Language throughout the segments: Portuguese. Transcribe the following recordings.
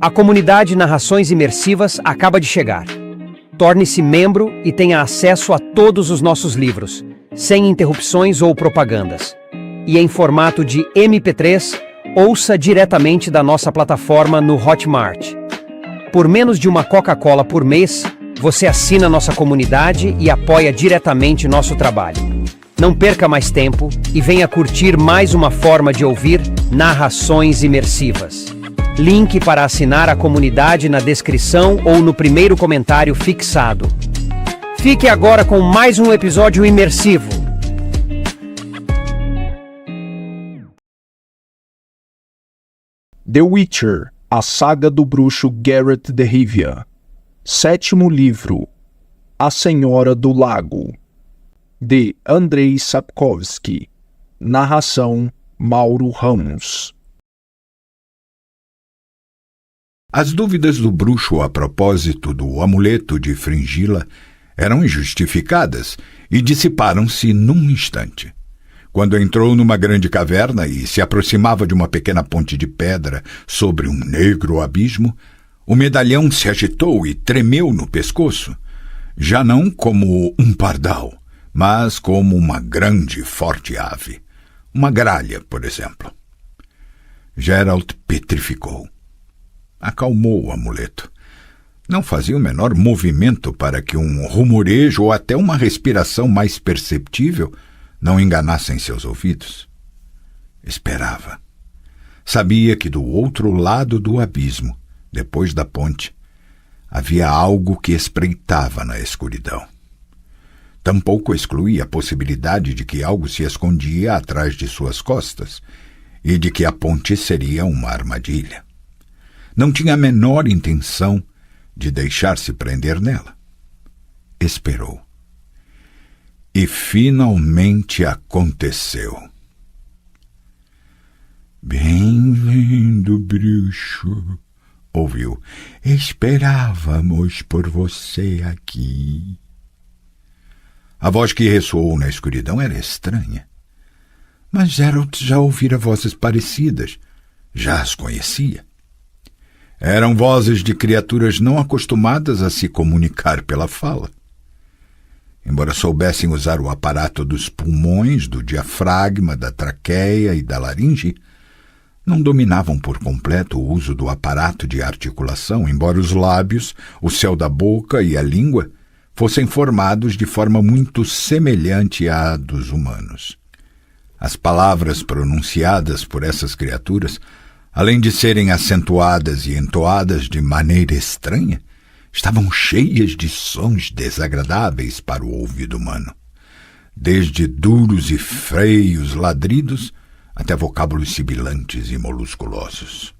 A comunidade Narrações Imersivas acaba de chegar. Torne-se membro e tenha acesso a todos os nossos livros, sem interrupções ou propagandas. E em formato de MP3, ouça diretamente da nossa plataforma no Hotmart. Por menos de uma Coca-Cola por mês, você assina nossa comunidade e apoia diretamente nosso trabalho. Não perca mais tempo e venha curtir mais uma forma de ouvir narrações imersivas. Link para assinar a comunidade na descrição ou no primeiro comentário fixado. Fique agora com mais um episódio imersivo. The Witcher, a saga do bruxo Geralt de Rivia. 7º livro, A Senhora do Lago, de Andrzej Sapkowski. Narração, Mauro Ramos. As dúvidas do bruxo a propósito do amuleto de Fringilla eram injustificadas e dissiparam-se num instante. Quando entrou numa grande caverna e se aproximava de uma pequena ponte de pedra sobre um negro abismo, o medalhão se agitou e tremeu no pescoço, já não como um pardal, mas como uma grande e forte ave, uma gralha, por exemplo. Geralt petrificou. Acalmou o amuleto. Não fazia o menor movimento para que um rumorejo ou até uma respiração mais perceptível não enganassem seus ouvidos. Esperava. Sabia que do outro lado do abismo, depois da ponte, havia algo que espreitava na escuridão. Tampouco excluía a possibilidade de que algo se escondia atrás de suas costas e de que a ponte seria uma armadilha. Não tinha a menor intenção de deixar-se prender nela. Esperou. E finalmente aconteceu. "Bem-vindo, bruxo", ouviu. "Esperávamos por você aqui." A voz que ressoou na escuridão era estranha. Mas Geralt já ouvira vozes parecidas, já as conhecia. Eram vozes de criaturas não acostumadas a se comunicar pela fala. Embora soubessem usar o aparato dos pulmões, do diafragma, da traqueia e da laringe, não dominavam por completo o uso do aparato de articulação, embora os lábios, o céu da boca e a língua fossem formados de forma muito semelhante à dos humanos. As palavras pronunciadas por essas criaturas, além de serem acentuadas e entoadas de maneira estranha, estavam cheias de sons desagradáveis para o ouvido humano, desde duros e freios ladridos até vocábulos sibilantes e molusculosos.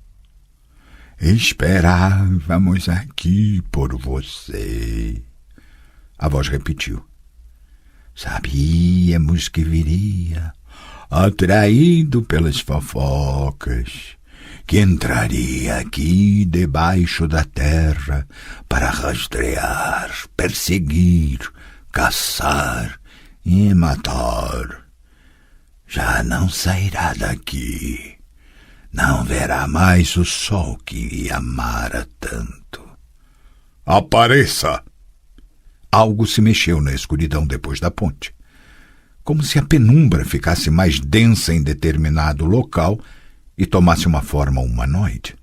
"Esperávamos aqui por você", a voz repetiu. "Sabíamos que viria, atraído pelas fofocas, que entraria aqui debaixo da terra para rastrear, perseguir, caçar e matar. Já não sairá daqui, não verá mais o sol que lhe amara tanto." "Apareça!" Algo se mexeu na escuridão depois da ponte, como se a penumbra ficasse mais densa em determinado local e tomasse uma forma humanoide.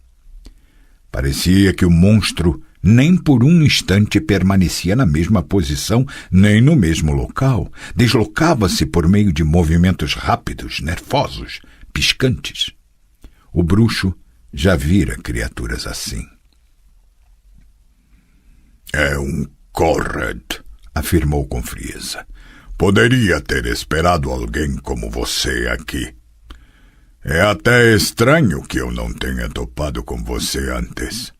Parecia que o monstro nem por um instante permanecia na mesma posição, nem no mesmo local. Deslocava-se por meio de movimentos rápidos, nervosos, piscantes. O bruxo já vira criaturas assim. "É um Corred", afirmou com frieza. "Poderia ter esperado alguém como você aqui. É até estranho que eu não tenha topado com você antes."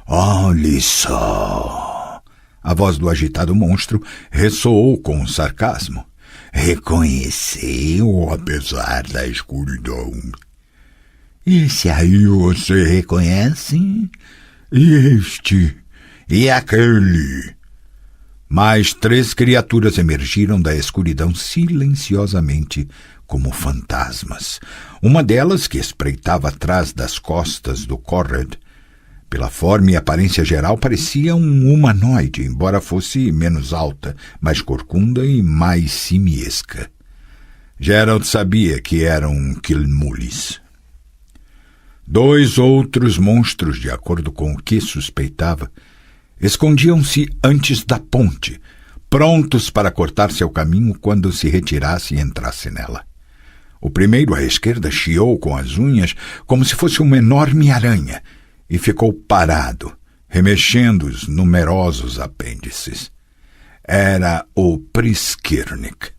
"Olhe só!" A voz do agitado monstro ressoou com sarcasmo. "Reconheceu apesar da escuridão. Esse aí você reconhece? E este? E aquele?" Mais 3 criaturas emergiram da escuridão silenciosamente, como fantasmas. Uma delas, que espreitava atrás das costas do Corred, Pela forma e aparência geral, parecia um humanoide, embora fosse menos alta, mais corcunda e mais simiesca. Geralt sabia que era um Quilmulis. 2 outros monstros, de acordo com o que suspeitava, escondiam-se antes da ponte, prontos para cortar seu caminho quando se retirasse e entrasse nela. O primeiro à esquerda chiou com as unhas como se fosse uma enorme aranha e ficou parado, remexendo os numerosos apêndices. Era o Priskirnik.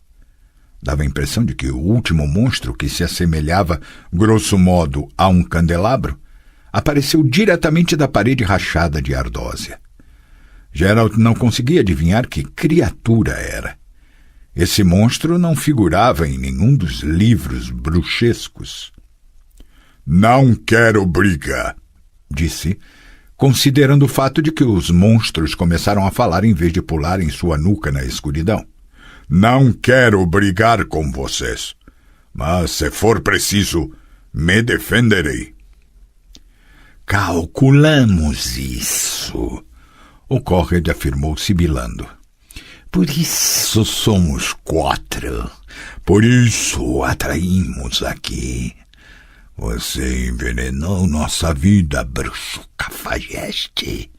Dava a impressão de que o último monstro, que se assemelhava, grosso modo, a um candelabro, apareceu diretamente da parede rachada de ardósia. Geralt não conseguia adivinhar que criatura era. Esse monstro não figurava em nenhum dos livros bruxescos. "Não quero briga", disse, considerando o fato de que os monstros começaram a falar em vez de pular em sua nuca na escuridão. "Não quero brigar com vocês, mas se for preciso, me defenderei." "Calculamos isso", o Corred afirmou sibilando. "Por isso somos 4. Por isso o atraímos aqui. Você envenenou nossa vida, bruxo cafajeste.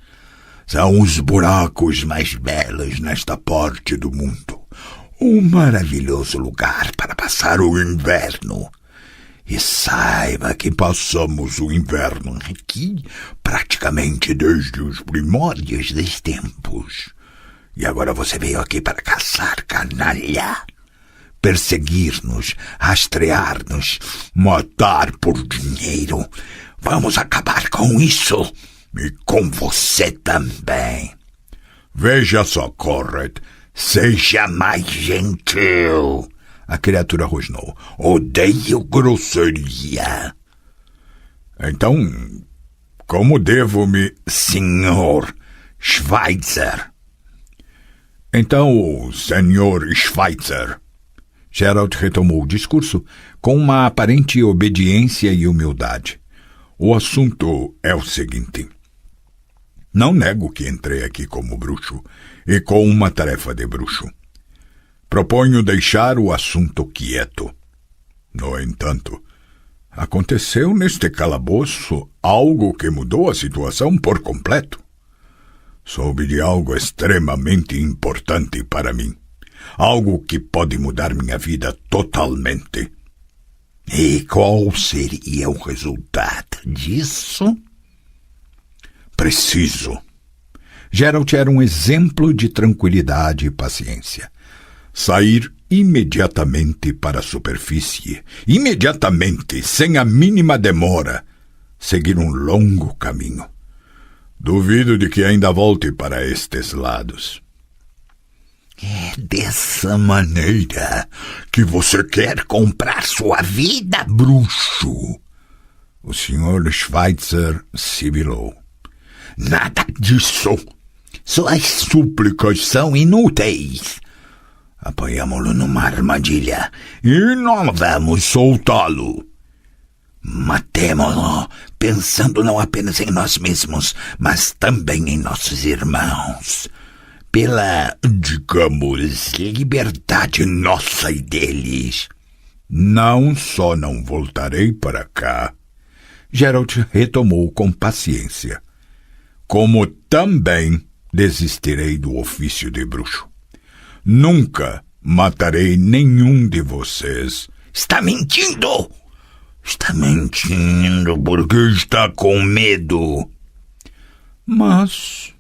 São os buracos mais belos nesta parte do mundo. Um maravilhoso lugar para passar o inverno. E saiba que passamos o inverno aqui praticamente desde os primórdios dos tempos. E agora você veio aqui para caçar, canalha. Perseguir-nos, rastrear-nos, matar por dinheiro. Vamos acabar com isso. E com você também." "Veja só, Corred, "Seja mais gentil", a criatura rosnou. "Odeio grosseria." Então, como devo-me..." "Senhor Schweitzer." "Então, Senhor Schweitzer." Geralt retomou o discurso com uma aparente obediência e humildade. "O assunto é o seguinte. Não nego que entrei aqui como bruxo e com uma tarefa de bruxo. Proponho deixar o assunto quieto. No entanto, aconteceu neste calabouço algo que mudou a situação por completo. Soube de algo extremamente importante para mim. Algo que pode mudar minha vida totalmente." "E qual seria o resultado disso?" "Preciso." Geralt era um exemplo de tranquilidade e paciência. Sair imediatamente para a superfície, imediatamente, sem a mínima demora, seguir um longo caminho. Duvido de que ainda volte para estes lados. "É dessa maneira que você quer comprar sua vida, bruxo?" O Sr. Schweitzer sibilou. "Nada disso. Suas súplicas são inúteis. Apanhamo-lo numa armadilha e não vamos soltá-lo. Matemo-lo, pensando não apenas em nós mesmos, mas também em nossos irmãos. Pela, digamos, liberdade nossa e deles." "Não só não voltarei para cá", Geralt retomou com paciência, "como também desistirei do ofício de bruxo. Nunca matarei nenhum de vocês." "Está mentindo! Está mentindo porque está com medo." "Mas..."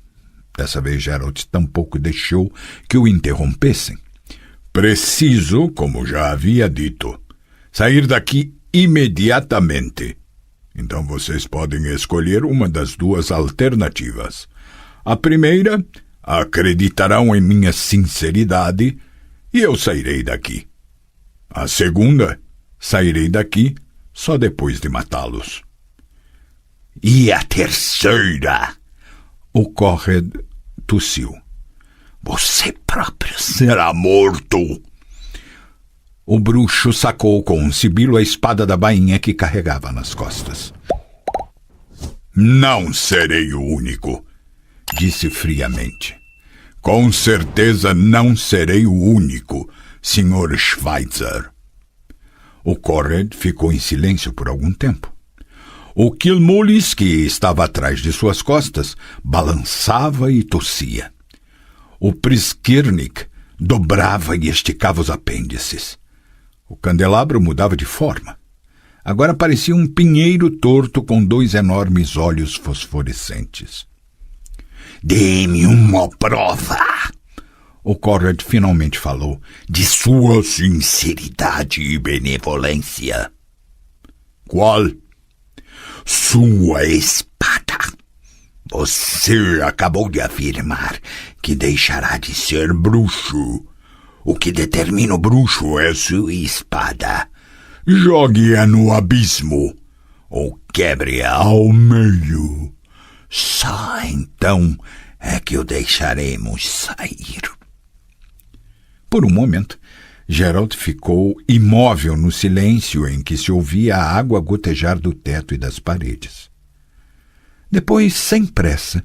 Dessa vez Geralt tampouco deixou que o interrompessem. "Preciso, como já havia dito, sair daqui imediatamente. Então vocês podem escolher uma das 2 alternativas. A primeira, acreditarão em minha sinceridade e eu sairei daqui. A segunda, sairei daqui só depois de matá-los." "E a terceira?" O Corred tossiu. "Você próprio será morto." O bruxo sacou com um sibilo a espada da bainha que carregava nas costas. Não serei o único, disse friamente. Com certeza não serei o único, Sr. Schweitzer. O Corred ficou em silêncio por algum tempo. O Kilmulis, que estava atrás de suas costas, balançava e tossia. O Priskirnik dobrava e esticava os apêndices. O candelabro mudava de forma. Agora parecia um pinheiro torto com 2 enormes olhos fosforescentes. Dê-me uma prova, o Corred finalmente falou, de sua sinceridade e benevolência. Qual? Sua espada. Você acabou de afirmar que deixará de ser bruxo. O que determina o bruxo é sua espada. Jogue-a no abismo, ou quebre-a ao meio. Só então é que o deixaremos sair. Por um momento, Geralt ficou imóvel no silêncio em que se ouvia a água gotejar do teto e das paredes. Depois, sem pressa,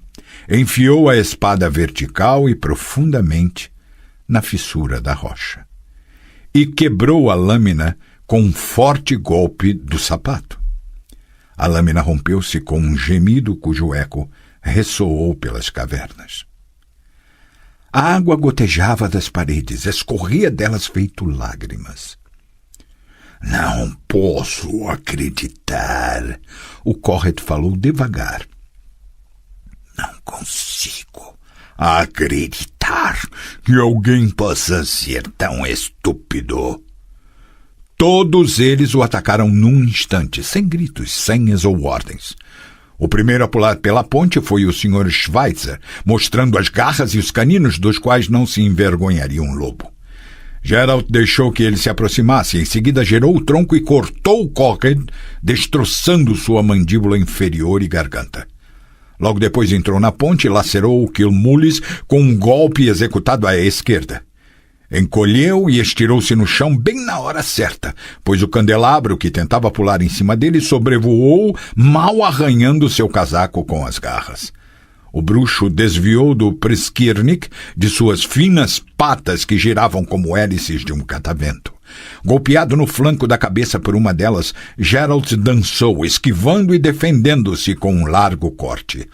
enfiou a espada vertical e profundamente na fissura da rocha. E quebrou a lâmina com um forte golpe do sapato. A lâmina rompeu-se com um gemido cujo eco ressoou pelas cavernas. A água gotejava das paredes, escorria delas feito lágrimas. Não posso acreditar, o Corred falou devagar. Não consigo acreditar que alguém possa ser tão estúpido. Todos eles o atacaram num instante, sem gritos, senhas ou ordens. O primeiro a pular pela ponte foi o Sr. Schweitzer, mostrando as garras e os caninos dos quais não se envergonharia um lobo. Geralt deixou que ele se aproximasse, em seguida girou o tronco e cortou o Corred, destroçando sua mandíbula inferior e garganta. Logo depois entrou na ponte e lacerou o Kilmulis com um golpe executado à esquerda. Encolheu e estirou-se no chão bem na hora certa, pois o candelabro que tentava pular em cima dele sobrevoou, mal arranhando seu casaco com as garras. O bruxo desviou do Priskirnik, de suas finas patas que giravam como hélices de um catavento. Golpeado no flanco da cabeça por uma delas, Geralt dançou, esquivando e defendendo-se com um largo corte.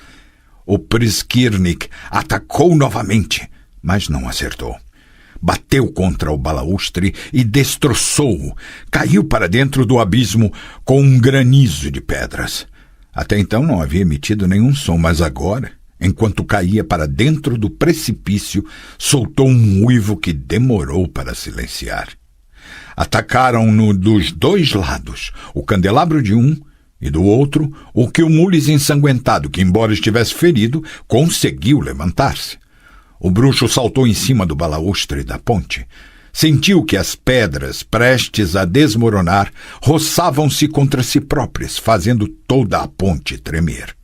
O Priskirnik atacou novamente, mas não acertou. Bateu contra o balaústre e destroçou-o. Caiu para dentro do abismo com um granizo de pedras. Até então não havia emitido nenhum som, mas agora, enquanto caía para dentro do precipício, soltou um uivo que demorou para silenciar. Atacaram-no dos 2 lados, o candelabro de um e do outro, o Kilmulis ensanguentado, que, embora estivesse ferido, conseguiu levantar-se. O bruxo saltou em cima do balaústre da ponte. Sentiu que as pedras, prestes a desmoronar, roçavam-se contra si próprias, fazendo toda a ponte tremer.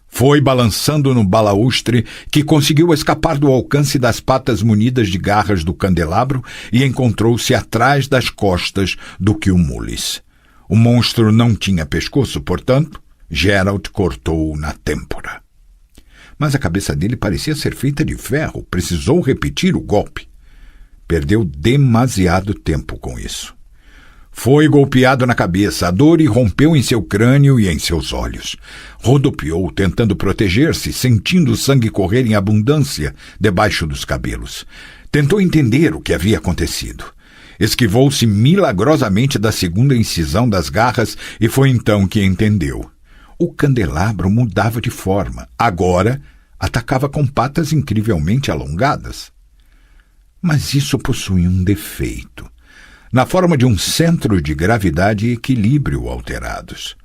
Foi balançando no balaústre que conseguiu escapar do alcance das patas munidas de garras do candelabro e encontrou-se atrás das costas do Kilmulis. O monstro não tinha pescoço, portanto, Geralt cortou-o na têmpora. Mas a cabeça dele parecia ser feita de ferro. Precisou repetir o golpe. Perdeu demasiado tempo com isso. Foi golpeado na cabeça, a dor irrompeu em seu crânio e em seus olhos. Rodopiou, tentando proteger-se, sentindo o sangue correr em abundância debaixo dos cabelos. Tentou entender o que havia acontecido. Esquivou-se milagrosamente da segunda incisão das garras e foi então que entendeu. O candelabro mudava de forma. Agora, atacava com patas incrivelmente alongadas. Mas isso possuía um defeito, na forma de um centro de gravidade e equilíbrio alterados.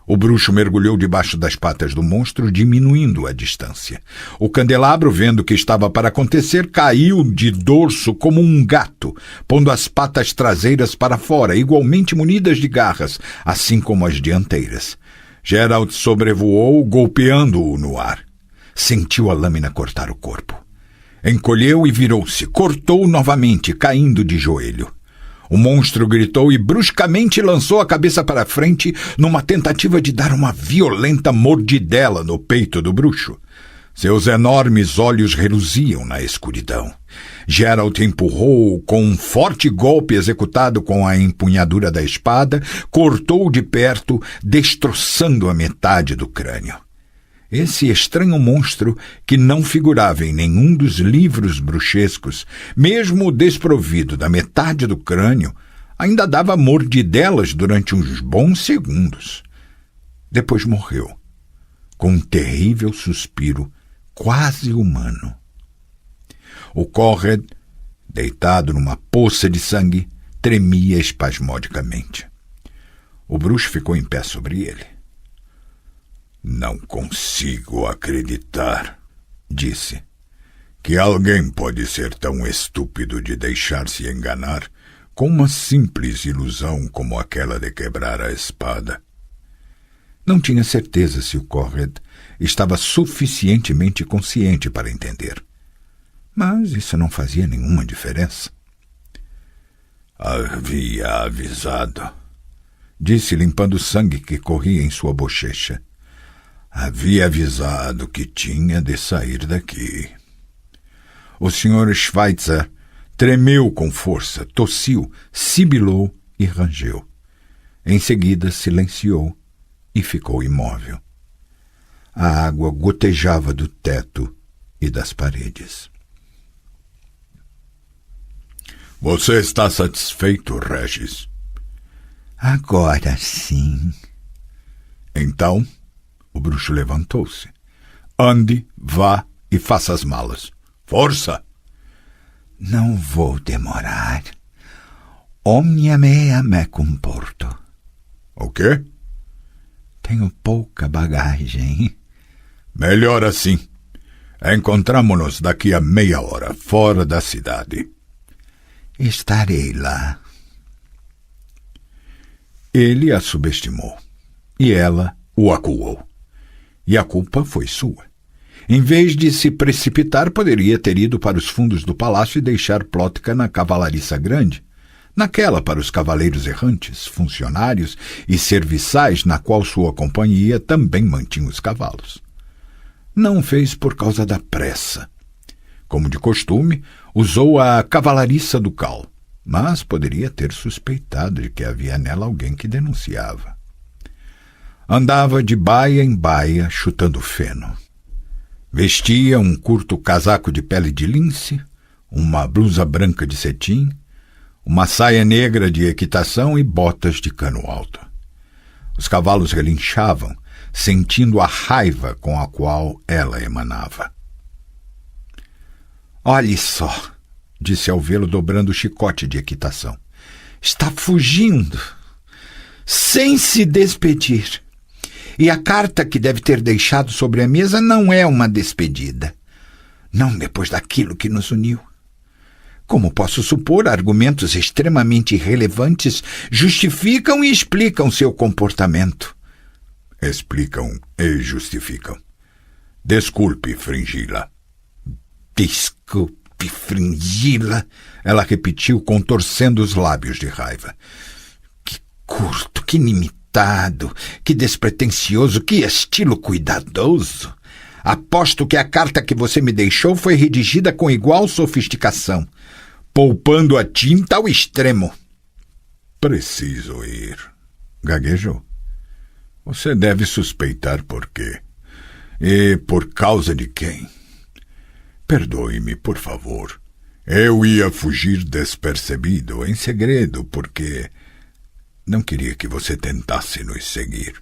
O bruxo mergulhou debaixo das patas do monstro, diminuindo a distância. O candelabro, vendo o que estava para acontecer, caiu de dorso como um gato, pondo as patas traseiras para fora, igualmente munidas de garras, assim como as dianteiras. Geralt sobrevoou, golpeando-o no ar. Sentiu a lâmina cortar o corpo. Encolheu e virou-se. Cortou novamente, caindo de joelho. O monstro gritou e bruscamente lançou a cabeça para frente numa tentativa de dar uma violenta mordidela no peito do bruxo. Seus enormes olhos reluziam na escuridão. Geralt empurrou-o com um forte golpe executado com a empunhadura da espada, cortou-o de perto, destroçando a metade do crânio. Esse estranho monstro, que não figurava em nenhum dos livros bruxescos, mesmo desprovido da metade do crânio, ainda dava mordidelas durante uns bons segundos. Depois morreu, com um terrível suspiro quase humano. O Corred, deitado numa poça de sangue, tremia espasmodicamente. O bruxo ficou em pé sobre ele. Não consigo acreditar, disse, que alguém pode ser tão estúpido de deixar-se enganar com uma simples ilusão como aquela de quebrar a espada. Não tinha certeza se o Corred estava suficientemente consciente para entender. Mas isso não fazia nenhuma diferença. Havia avisado, disse limpando o sangue que corria em sua bochecha. Havia avisado que tinha de sair daqui. O Sr. Schweitzer tremeu com força, tossiu, sibilou e rangeu. Em seguida silenciou e ficou imóvel. A água gotejava do teto e das paredes. Você está satisfeito, Regis? Agora sim. Então, o bruxo levantou-se. Ande, vá e faça as malas. Força! Não vou demorar. Omnia mea mecum porto. O quê? Tenho pouca bagagem. Melhor assim. Encontramo-nos daqui a meia hora, fora da cidade. Estarei lá. Ele a subestimou, e ela o acuou. E a culpa foi sua. Em vez de se precipitar, poderia ter ido para os fundos do palácio e deixar Plotka na cavalariça grande, naquela para os cavaleiros errantes, funcionários e serviçais na qual sua companhia também mantinha os cavalos. Não fez por causa da pressa. Como de costume, usou a cavalariça ducal, mas poderia ter suspeitado de que havia nela alguém que denunciava. Andava de baia em baia, chutando feno. Vestia um curto casaco de pele de lince, uma blusa branca de cetim, uma saia negra de equitação e botas de cano alto. Os cavalos relinchavam, sentindo a raiva com a qual ela emanava. Olhe só, disse ao vê-lo dobrando o chicote de equitação. Está fugindo, sem se despedir. E a carta que deve ter deixado sobre a mesa não é uma despedida. Não depois daquilo que nos uniu. Como posso supor, argumentos extremamente irrelevantes justificam e explicam seu comportamento. Explicam e justificam. Desculpe, Fringilla. Desculpe, Fringilla, ela repetiu, contorcendo os lábios de raiva. Que curto, que limitado, que despretensioso, que estilo cuidadoso. Aposto que a carta que você me deixou foi redigida com igual sofisticação, poupando a tinta ao extremo. Preciso ir, gaguejou. Você deve suspeitar por quê. E por causa de quem? Perdoe-me, por favor. Eu ia fugir despercebido, em segredo, porque não queria que você tentasse nos seguir.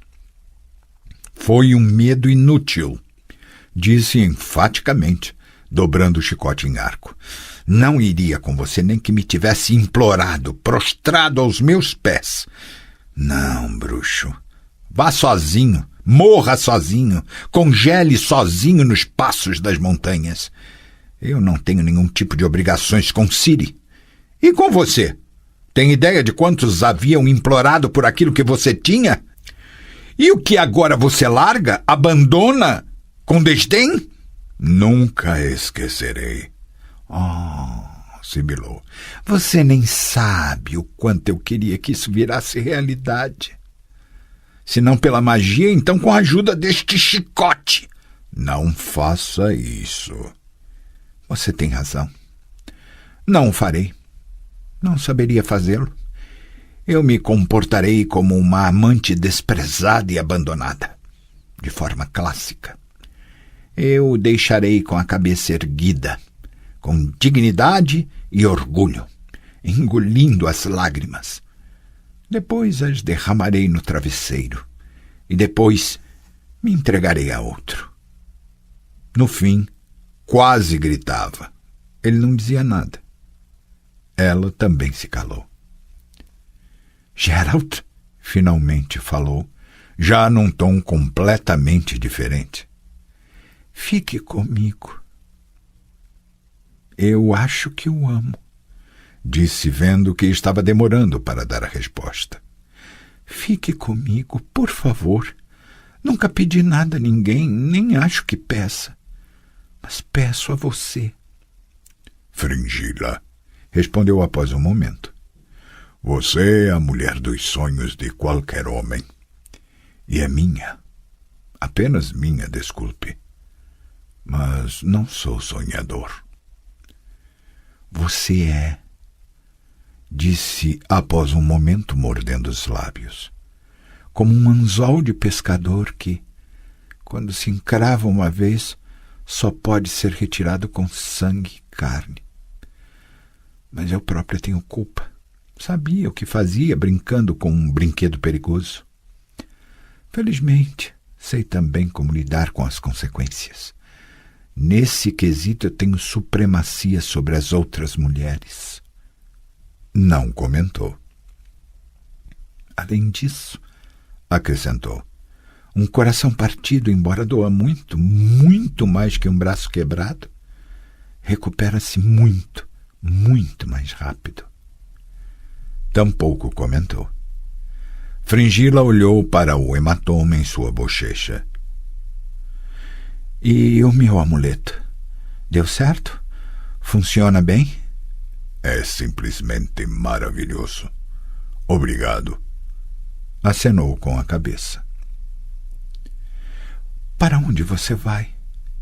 Foi um medo inútil, disse enfaticamente, dobrando o chicote em arco. Não iria com você nem que me tivesse implorado, prostrado aos meus pés. Não, bruxo. Vá sozinho, morra sozinho, congele sozinho nos passos das montanhas. Eu não tenho nenhum tipo de obrigações com Ciri. E com você? Tem ideia de quantos haviam implorado por aquilo que você tinha? E o que agora você larga, abandona, com desdém? Nunca esquecerei. Oh, sibilou. Você nem sabe o quanto eu queria que isso virasse realidade. Se não pela magia, então com a ajuda deste chicote. Não faça isso. Você tem razão. Não o farei. Não saberia fazê-lo. Eu me comportarei como uma amante desprezada e abandonada, de forma clássica. Eu o deixarei com a cabeça erguida, com dignidade e orgulho, engolindo as lágrimas. Depois as derramarei no travesseiro e depois me entregarei a outro. No fim, quase gritava. Ele não dizia nada. Ela também se calou. Gerald, finalmente falou, já num tom completamente diferente. Fique comigo. Eu acho que o amo, disse, vendo que estava demorando para dar a resposta. Fique comigo, por favor. Nunca pedi nada a ninguém, nem acho que peça. Mas peço a você. Fringila, respondeu após um momento. Você é a mulher dos sonhos de qualquer homem. E é minha. Apenas minha, desculpe. Mas não sou sonhador. Você é, disse após um momento, mordendo os lábios, como um anzol de pescador que, quando se encrava uma vez, só pode ser retirado com sangue e carne. Mas eu própria tenho culpa. Sabia o que fazia brincando com um brinquedo perigoso. Felizmente, sei também como lidar com as consequências. Nesse quesito eu tenho supremacia sobre as outras mulheres. Não comentou. Além disso, acrescentou, um coração partido, embora doa muito, muito mais que um braço quebrado, recupera-se muito, muito mais rápido. Tampouco comentou. Fringila olhou para o hematoma em sua bochecha. E o meu amuleto? Deu certo? Funciona bem? É simplesmente maravilhoso. Obrigado. Acenou com a cabeça. Para onde você vai?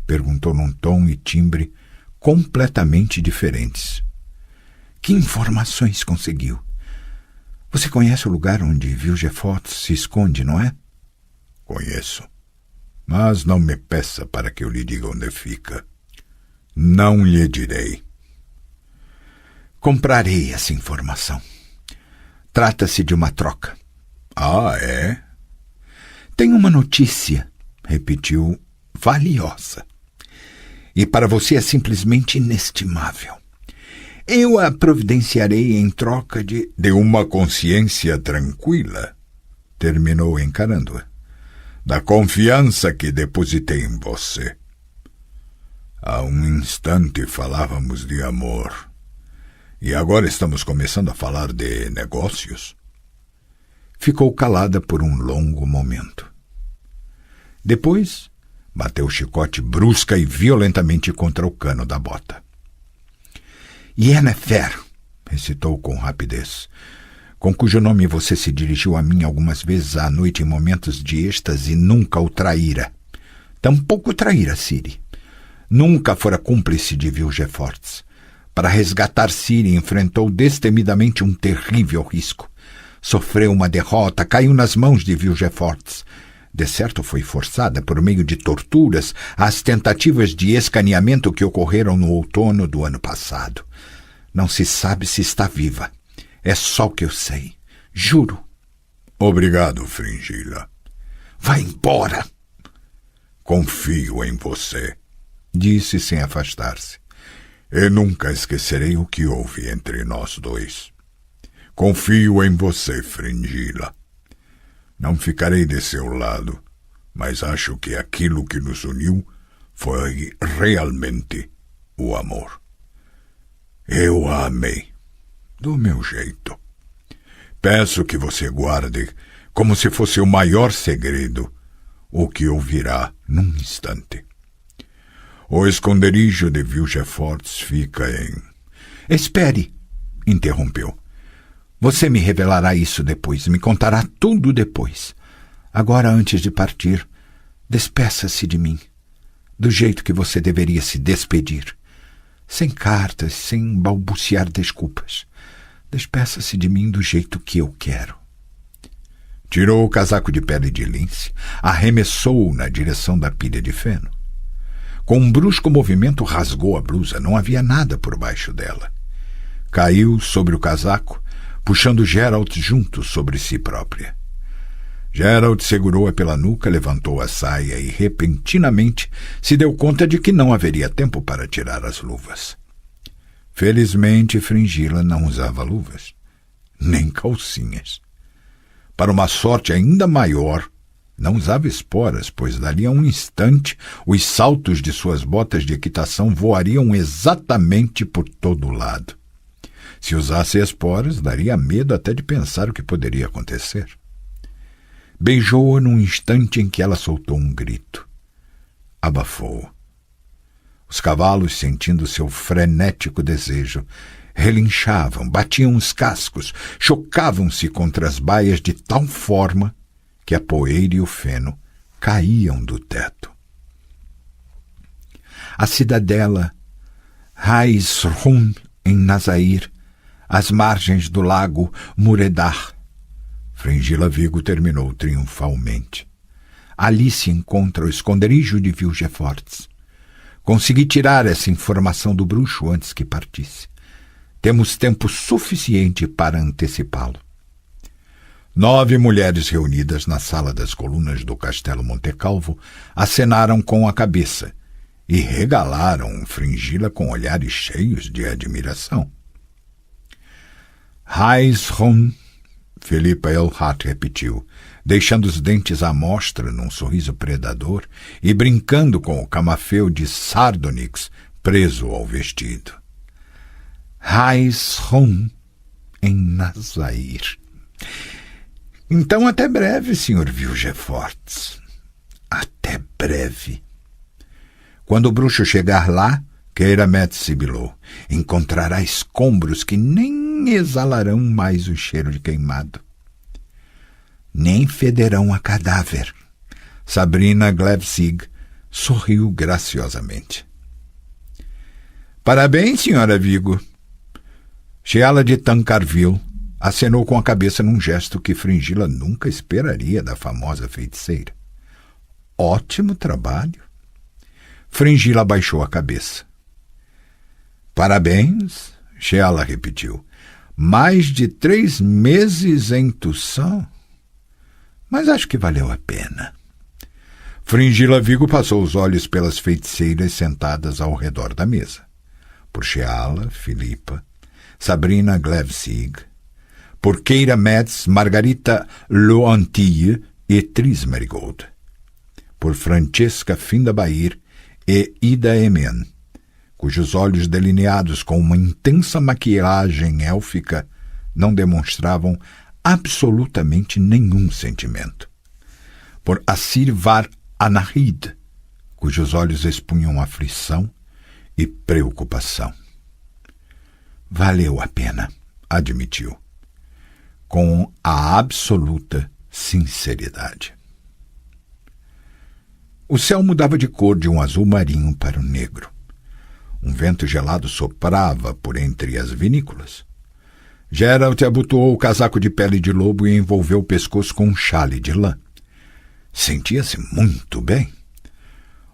Perguntou num tom e timbre completamente diferentes. Que informações conseguiu? Você conhece o lugar onde Villefort se esconde, não é? Conheço. Mas não me peça para que eu lhe diga onde fica. Não lhe direi. Comprarei essa informação. Trata-se de uma troca. Ah, é? Tenho uma notícia, repetiu, valiosa. E para você é simplesmente inestimável. Eu a providenciarei em troca de uma consciência tranquila, terminou encarando-a, da confiança que depositei em você. Há um instante falávamos de amor, e agora estamos começando a falar de negócios. Ficou calada por um longo momento. Depois, bateu o chicote brusca e violentamente contra o cano da bota. Yennefer, recitou com rapidez, com cujo nome você se dirigiu a mim algumas vezes à noite em momentos de êxtase e nunca o traíra. Tampouco traíra Ciri. Nunca fora cúmplice de Villefort. Para resgatar Ciri, enfrentou destemidamente um terrível risco. Sofreu uma derrota, caiu nas mãos de Villefort. De certo foi forçada, por meio de torturas, às tentativas de escaneamento que ocorreram no outono do ano passado. Não se sabe se está viva. É só o que eu sei. Juro. Obrigado, Fringila. Vá embora. Confio em você, disse sem afastar-se. E nunca esquecerei o que houve entre nós dois. Confio em você, Fringila. Não ficarei de seu lado, mas acho que aquilo que nos uniu foi realmente o amor. Eu a amei, do meu jeito. Peço que você guarde, como se fosse o maior segredo, o que ouvirá num instante. O esconderijo de Villefort fica Espere, interrompeu. Você me revelará isso depois, me contará tudo depois. Agora, antes de partir, despeça-se de mim, do jeito que você deveria se despedir. Sem cartas, sem balbuciar desculpas. Despeça-se de mim do jeito que eu quero. Tirou o casaco de pele de lince, arremessou-o na direção da pilha de feno. Com um brusco movimento rasgou a blusa, não havia nada por baixo dela. Caiu sobre o casaco, puxando Geralt junto sobre si própria. Geralt segurou-a pela nuca, levantou a saia e, repentinamente, se deu conta de que não haveria tempo para tirar as luvas. Felizmente, Fringilla não usava luvas, nem calcinhas. Para uma sorte ainda maior, não usava esporas, pois dali a um instante os saltos de suas botas de equitação voariam exatamente por todo lado. Se usasse esporas, daria medo até de pensar o que poderia acontecer. Beijou-a num instante em que ela soltou um grito. Abafou-o. Os cavalos, sentindo seu frenético desejo, relinchavam, batiam os cascos, chocavam-se contra as baias de tal forma que a poeira e o feno caíam do teto. A cidadela Haizrhum, em Nazair, às margens do lago Muredar. Fringilla Vigo terminou triunfalmente. Ali se encontra o esconderijo de Vilgefortz. Consegui tirar essa informação do bruxo antes que partisse. Temos tempo suficiente para antecipá-lo. 9 mulheres reunidas na sala das colunas do Castelo Montecalvo acenaram com a cabeça e regalaram Fringilla com olhares cheios de admiração. Haizrhum, Philippa Earhart repetiu, deixando os dentes à mostra num sorriso predador e brincando com o camafeu de Sardonyx preso ao vestido. Haizrhum, em Nazair. Então até breve, Sr. Vilgefortz. Até breve. Quando o bruxo chegar lá, Queira-Met sibilou, encontrará escombros que nem exalarão mais o cheiro de queimado. Nem federão a cadáver. Sabrina Glevsig sorriu graciosamente. Parabéns, Sra. Vigo. Sheala de Tancarville acenou com a cabeça num gesto que Fringilla nunca esperaria da famosa feiticeira. Ótimo trabalho. Fringilla abaixou a cabeça. Parabéns, Sheala repetiu. Mais de 3 meses em Toussaint? Mas acho que valeu a pena. Fringilla Vigo passou os olhos pelas feiticeiras sentadas ao redor da mesa. Por Sheala, Philippa, Sabrina Glevsig, por Queira-Met, Margarita Loantille e Tris Merigold, por Francesca Findabair e Ida Emen, cujos olhos delineados com uma intensa maquiagem élfica não demonstravam absolutamente nenhum sentimento. Por Assir Var Anahid, cujos olhos expunham aflição e preocupação. Valeu a pena, admitiu, com a absoluta sinceridade. O céu mudava de cor de um azul marinho para o negro. Um vento gelado soprava por entre as vinícolas. Geralt abotoou o casaco de pele de lobo e envolveu o pescoço com um chale de lã. Sentia-se muito bem.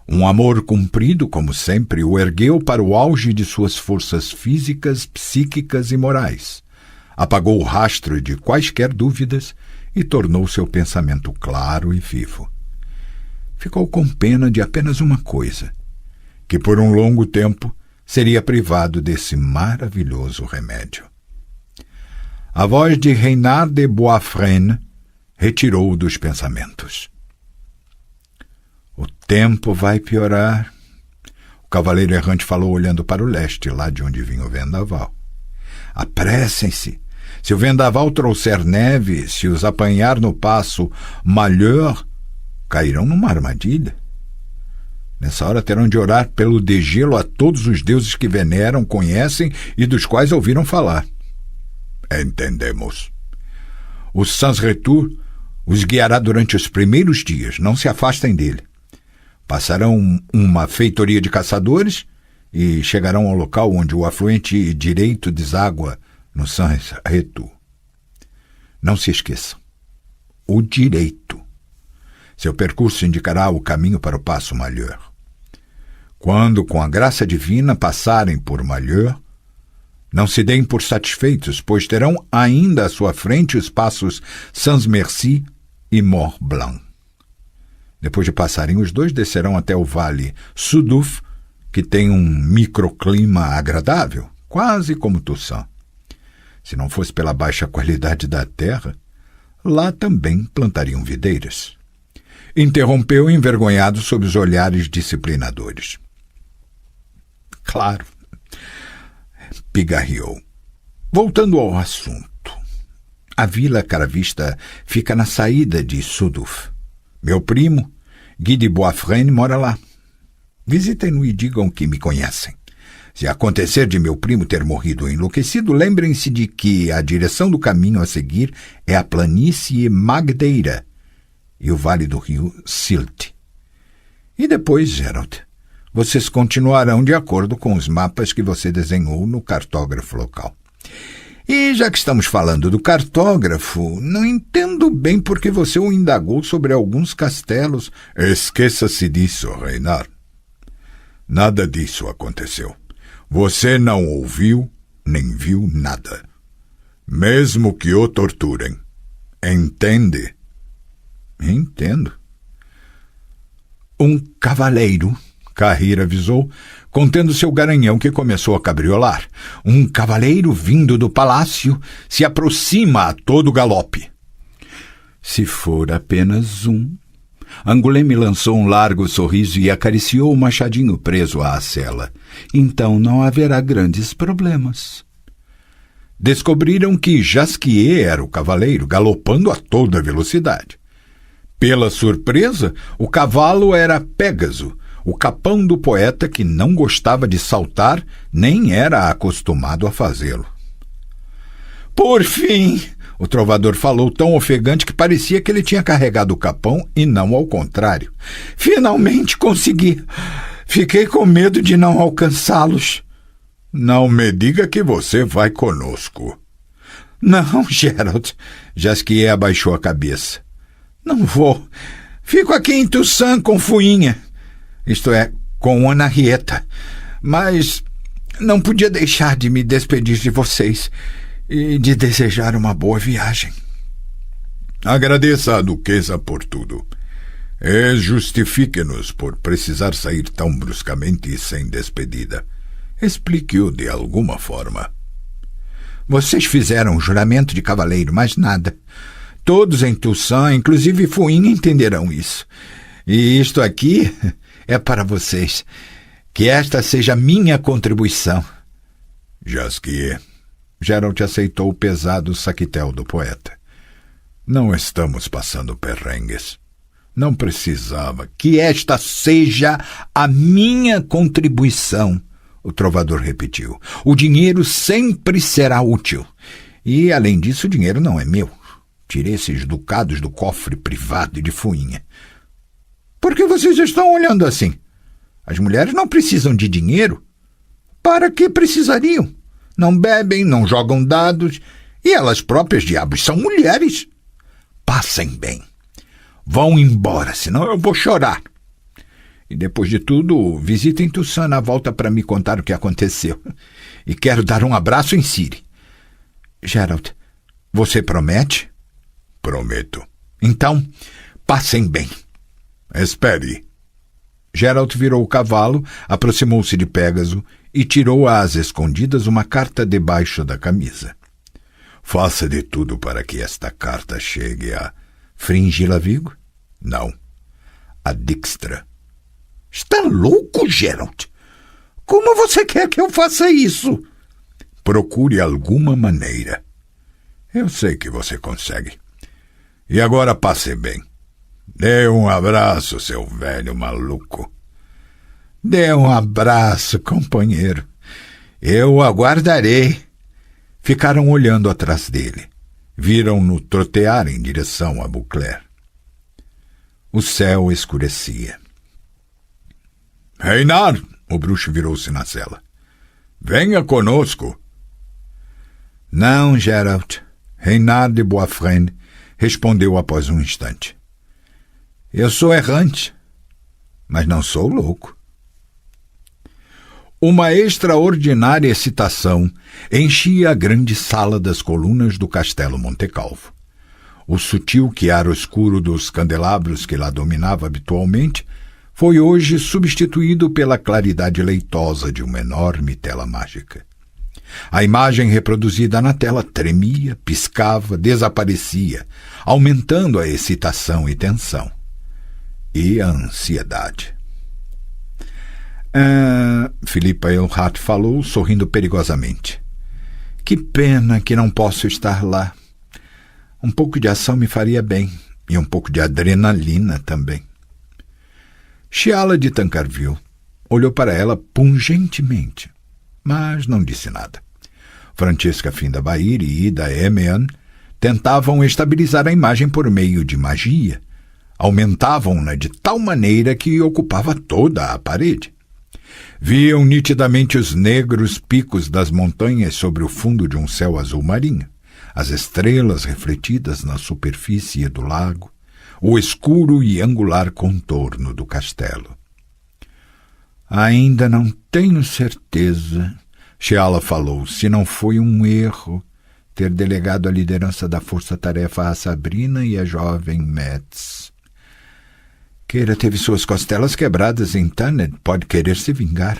Um amor cumprido, como sempre, o ergueu para o auge de suas forças físicas, psíquicas e morais. Apagou o rastro de quaisquer dúvidas e tornou seu pensamento claro e vivo. Ficou com pena de apenas uma coisa, que por um longo tempo seria privado desse maravilhoso remédio. A voz de Reynard de Boisfrene retirou-o dos pensamentos. O tempo vai piorar. O cavaleiro errante falou olhando para o leste, lá de onde vinha o vendaval. Apressem-se. Se o vendaval trouxer neve, se os apanhar no passo Malheur, cairão numa armadilha. Nessa hora terão de orar pelo degelo a todos os deuses que veneram, conhecem e dos quais ouviram falar. Entendemos. O Sans Retour os guiará durante os primeiros dias, não se afastem dele. Passarão uma feitoria de caçadores e chegarão ao local onde o afluente direito deságua no Sans Retour. Não se esqueçam. O direito. Seu percurso indicará o caminho para o Passo Malheur. Quando, com a graça divina, passarem por Malheur, não se deem por satisfeitos, pois terão ainda à sua frente os passos Sans-Merci e Mort Blanc. Depois de passarem os dois, descerão até o vale Soudouf, que tem um microclima agradável, quase como Toussaint. Se não fosse pela baixa qualidade da terra, lá também plantariam videiras. Interrompeu envergonhado sob os olhares disciplinadores. Claro, pigarreou. Voltando ao assunto. A Vila Caravista fica na saída de Soudouf. Meu primo, Guy de Boisfrene, mora lá. Visitem-no e digam que me conhecem. Se acontecer de meu primo ter morrido enlouquecido, lembrem-se de que a direção do caminho a seguir é a planície Magdeira e o vale do rio Silt. E depois, Gerald, vocês continuarão de acordo com os mapas que você desenhou no cartógrafo local. E já que estamos falando do cartógrafo, não entendo bem por que você o indagou sobre alguns castelos. Esqueça-se disso, Reynard. Nada disso aconteceu. Você não ouviu nem viu nada. Mesmo que o torturem. Entende? Entendo. Um cavaleiro, Carrir avisou, contendo seu garanhão que começou a cabriolar. Um cavaleiro vindo do palácio se aproxima a todo galope. Se for apenas um... Angoulême lançou um largo sorriso e acariciou o machadinho preso à acela. Então não haverá grandes problemas. Descobriram que Jasquier era o cavaleiro, galopando a toda velocidade. Pela surpresa, o cavalo era Pégaso, o capão do poeta que não gostava de saltar, nem era acostumado a fazê-lo. Por fim, o trovador falou tão ofegante que parecia que ele tinha carregado o capão e não ao contrário. Finalmente consegui. Fiquei com medo de não alcançá-los. Não me diga que você vai conosco. Não, Gerald. Jasquier abaixou a cabeça. Não vou. Fico aqui em Toussaint com Fuinha. Isto é, com Henrietta. Mas não podia deixar de me despedir de vocês e de desejar uma boa viagem. Agradeça à duquesa por tudo. E justifique-nos por precisar sair tão bruscamente e sem despedida. Explique-o de alguma forma. Vocês fizeram um juramento de cavaleiro, mas nada. Todos em Toussaint, inclusive Fuinha, entenderão isso. E isto aqui é para vocês. Que esta seja a minha contribuição. Jasquier. Gerald aceitou o pesado saquitel do poeta. Não estamos passando perrengues. Não precisava. Que esta seja a minha contribuição, o trovador repetiu. O dinheiro sempre será útil. E, além disso, o dinheiro não é meu. Tirei esses ducados do cofre privado de Fuinha. Por que vocês estão olhando assim? As mulheres não precisam de dinheiro. Para que precisariam? Não bebem, não jogam dados, e elas próprias, diabos, são mulheres. Passem bem. Vão embora, senão eu vou chorar. E depois de tudo, visitem Toussaint na volta para me contar o que aconteceu. E quero dar um abraço em Ciri. Gerald, você promete? Prometo. Então, passem bem. Espere. Gerald virou o cavalo, aproximou-se de Pégaso e tirou às escondidas uma carta debaixo da camisa. Faça de tudo para que esta carta chegue a Fringilla Vigo? Não. A Dijkstra. Está louco, Gerald? Como você quer que eu faça isso? Procure alguma maneira. Eu sei que você consegue. E agora passe bem. Dê um abraço, seu velho maluco. Dê um abraço, companheiro. Eu o aguardarei. Ficaram olhando atrás dele. Viram-no trotear em direção a Beauclerc. O céu escurecia. Reynard! O bruxo virou-se na cela. Venha conosco. Não, Geralt. Reynard de Boisfriend respondeu após um instante. Eu sou errante, mas não sou louco. Uma extraordinária excitação enchia a grande sala das colunas do Castelo Montecalvo. O sutil chiaroscuro dos candelabros que lá dominava habitualmente foi hoje substituído pela claridade leitosa de uma enorme tela mágica. A imagem reproduzida na tela tremia, piscava, desaparecia, aumentando a excitação e tensão. E a ansiedade. Philippa Eilhart falou, sorrindo perigosamente. Que pena que não posso estar lá. Um pouco de ação me faria bem, e um pouco de adrenalina também. Chiala de Tancarville olhou para ela pungentemente, mas não disse nada. Francesca Findabair e Ida Emean tentavam estabilizar a imagem por meio de magia. Aumentavam-na de tal maneira que ocupava toda a parede. Viam nitidamente os negros picos das montanhas sobre o fundo de um céu azul marinho, as estrelas refletidas na superfície do lago, o escuro e angular contorno do castelo. Ainda não tenho certeza, Chiala falou, se não foi um erro ter delegado a liderança da força-tarefa a Sabrina e a jovem Metz. Keira teve suas costelas quebradas em Thanet, pode querer se vingar.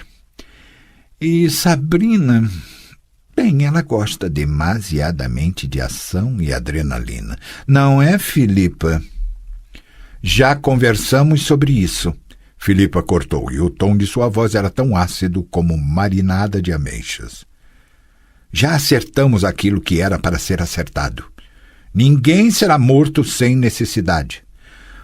E Sabrina, bem, ela gosta demasiadamente de ação e adrenalina. Não é, Philippa? Já conversamos sobre isso. Philippa cortou, e o tom de sua voz era tão ácido como marinada de ameixas. Já acertamos aquilo que era para ser acertado. Ninguém será morto sem necessidade.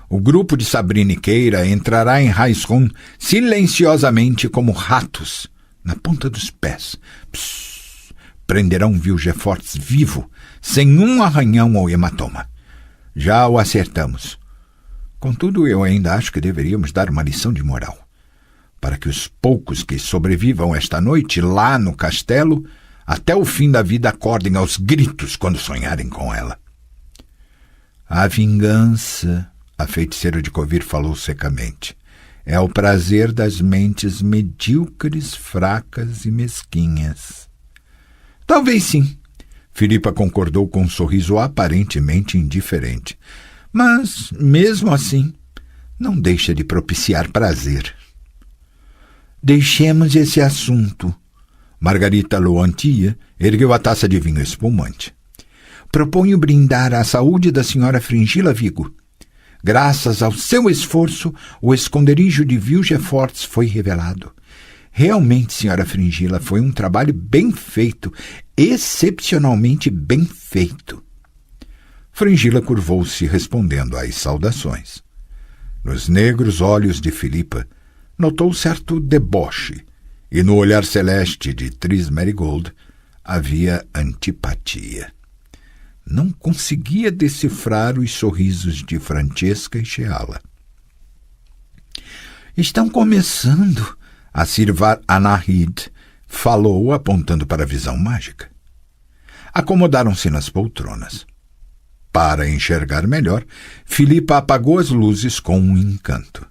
O grupo de Sabrina e Keira entrará em Raisron silenciosamente como ratos, na ponta dos pés. Prenderão Vilgefortz vivo, sem um arranhão ou hematoma. Já o acertamos. Contudo, eu ainda acho que deveríamos dar uma lição de moral, para que os poucos que sobrevivam esta noite lá no castelo, até o fim da vida acordem aos gritos quando sonharem com ela. A vingança, a feiticeira de Kovir falou secamente, é o prazer das mentes medíocres, fracas e mesquinhas. Talvez sim, Philippa concordou com um sorriso aparentemente indiferente. Mas, mesmo assim, não deixa de propiciar prazer. Deixemos esse assunto. Margarita Loantia ergueu a taça de vinho espumante. Proponho brindar à saúde da senhora Fringilla Vigo. Graças ao seu esforço, o esconderijo de Vilgefortz foi revelado. Realmente, senhora Fringilla, foi um trabalho bem feito, excepcionalmente bem feito. Fringilla curvou-se respondendo às saudações. Nos negros olhos de Philippa notou certo deboche, e no olhar celeste de Tris Merigold havia antipatia. Não conseguia decifrar os sorrisos de Francesca e Chiala. Estão começando, a Sirvar Anahid falou apontando para a visão mágica. Acomodaram-se nas poltronas. Para enxergar melhor, Philippa apagou as luzes com um encanto.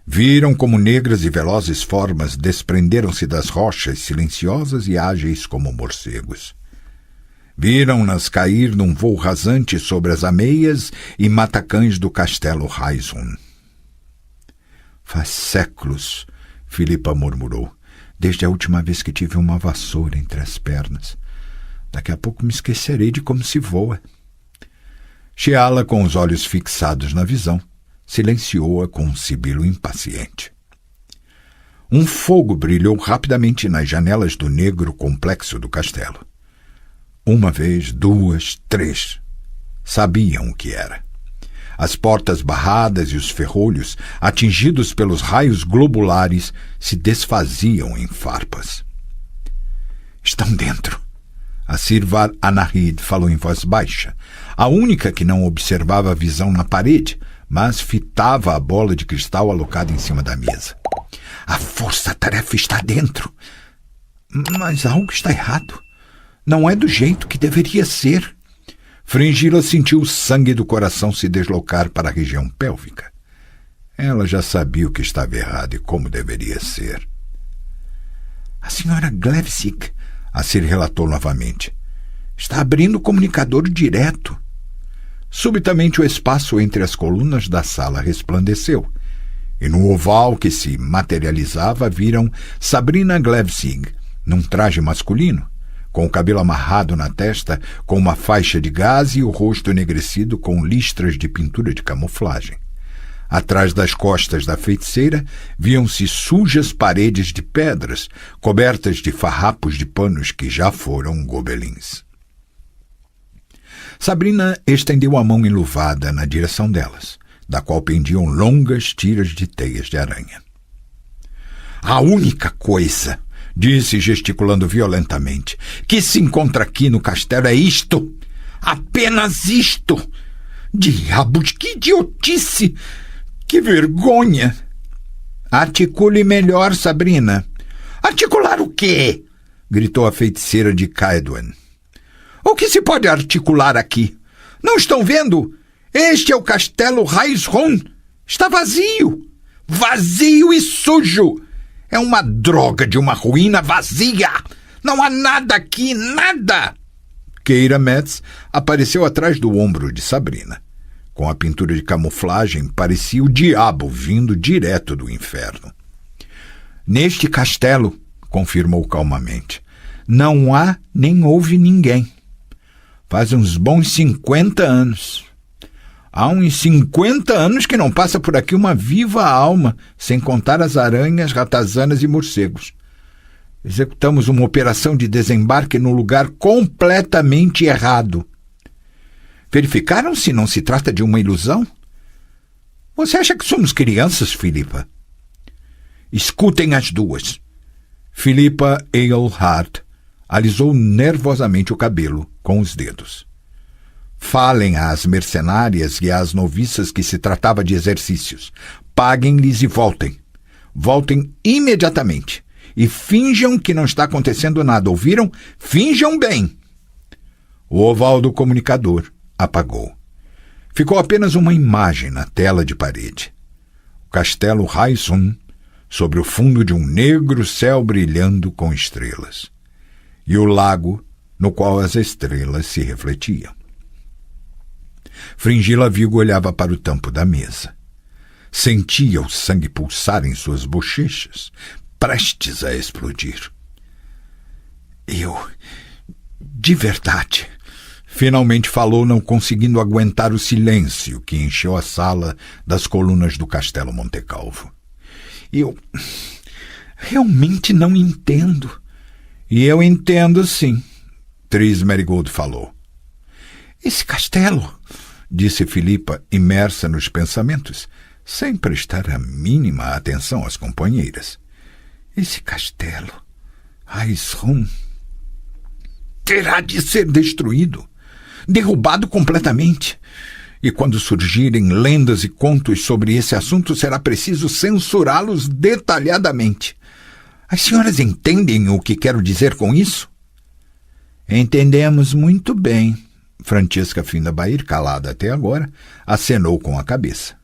Viram como negras e velozes formas desprenderam-se das rochas silenciosas e ágeis como morcegos. Viram-nas cair num voo rasante sobre as ameias e matacães do castelo Raisron. Faz séculos, Philippa murmurou, desde a última vez que tive uma vassoura entre as pernas. Daqui a pouco me esquecerei de como se voa. Chiala, com os olhos fixados na visão, silenciou-a com um sibilo impaciente. Um fogo brilhou rapidamente nas janelas do negro complexo do castelo. Uma vez, duas, três. Sabiam o que era. As portas barradas e os ferrolhos, atingidos pelos raios globulares, se desfaziam em farpas. Estão dentro. A Sirvar Anahid falou em voz baixa, a única que não observava a visão na parede, mas fitava a bola de cristal alocada em cima da mesa. A força-tarefa está dentro. Mas algo está errado. Não é do jeito que deveria ser. Fringila sentiu o sangue do coração se deslocar para a região pélvica. Ela já sabia o que estava errado e como deveria ser. A senhora Glevsig, a Sir relatou novamente, está abrindo o comunicador direto. Subitamente o espaço entre as colunas da sala resplandeceu, e no oval que se materializava viram Sabrina Glevsig, num traje masculino, com o cabelo amarrado na testa, com uma faixa de gaze e o rosto enegrecido com listras de pintura de camuflagem. Atrás das costas da feiticeira viam-se sujas paredes de pedras, cobertas de farrapos de panos que já foram gobelins. Sabrina estendeu a mão enluvada na direção delas, da qual pendiam longas tiras de teias de aranha. A única coisa, disse gesticulando violentamente, que se encontra aqui no castelo é isto. Apenas isto. Diabos, que idiotice! Que vergonha! Articule melhor, Sabrina. Articular o quê? Gritou a feiticeira de Caedwen. O que se pode articular aqui? Não estão vendo? Este é o castelo Raishon. Está vazio. Vazio e sujo. É uma droga de uma ruína vazia. Não há nada aqui, nada. Keira Metz apareceu atrás do ombro de Sabrina. Com a pintura de camuflagem, parecia o diabo vindo direto do inferno. Neste castelo, confirmou calmamente, não há nem houve ninguém. Faz uns bons 50 anos. Há uns 50 anos que não passa por aqui uma viva alma, sem contar as aranhas, ratazanas e morcegos. Executamos uma operação de desembarque no lugar completamente errado. Verificaram se não se trata de uma ilusão? Você acha que somos crianças, Filipa? Escutem as duas. Filipa Eilhart alisou nervosamente o cabelo com os dedos. Falem às mercenárias e às noviças que se tratava de exercícios. Paguem-lhes e voltem. Voltem imediatamente. E finjam que não está acontecendo nada, ouviram? Finjam bem. O oval do comunicador apagou. Ficou apenas uma imagem na tela de parede. O castelo Raishon, sobre o fundo de um negro céu brilhando com estrelas. E o lago no qual as estrelas se refletiam. Fringila Vigo olhava para o tampo da mesa. Sentia o sangue pulsar em suas bochechas, prestes a explodir. De verdade, finalmente falou, não conseguindo aguentar o silêncio que encheu a sala das colunas do Castelo Montecalvo. Eu realmente não entendo. E eu entendo, sim, Tris Merigold falou. Esse castelo, disse Filipa, imersa nos pensamentos, sem prestar a mínima atenção às companheiras. Esse castelo, Raishon, terá de ser destruído, derrubado completamente. E quando surgirem lendas e contos sobre esse assunto, será preciso censurá-los detalhadamente. As senhoras entendem o que quero dizer com isso? Entendemos muito bem. Francisca Findabair, calada até agora, acenou com a cabeça.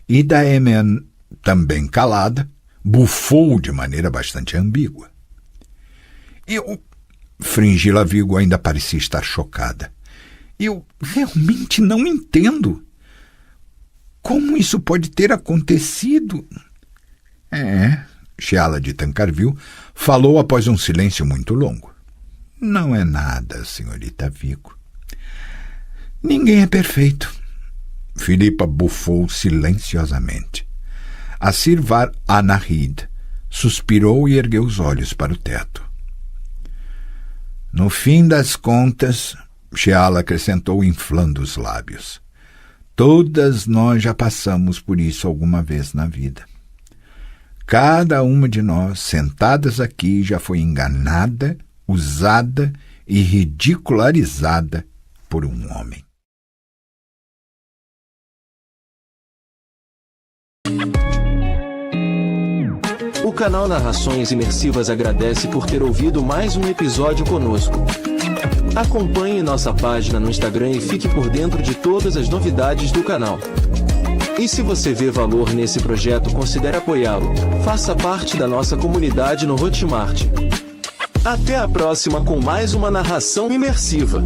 Ida Emen, também calada, bufou de maneira bastante ambígua. Fringila Vigo ainda parecia estar chocada. Eu realmente não entendo. Como isso pode ter acontecido? Sheala de Tancarville falou após um silêncio muito longo. Não é nada, senhorita Vigo. Ninguém é perfeito. Filipa bufou silenciosamente. A Sirvar Anahid suspirou e ergueu os olhos para o teto. No fim das contas, Sheala acrescentou inflando os lábios, Todas nós já passamos por isso alguma vez na vida. Cada uma de nós, sentadas aqui, já foi enganada, usada e ridicularizada por um homem. O canal Narrações Imersivas agradece por ter ouvido mais um episódio conosco. Acompanhe nossa página no Instagram e fique por dentro de todas as novidades do canal. E se você vê valor nesse projeto, considere apoiá-lo. Faça parte da nossa comunidade no Hotmart. Até a próxima com mais uma narração imersiva.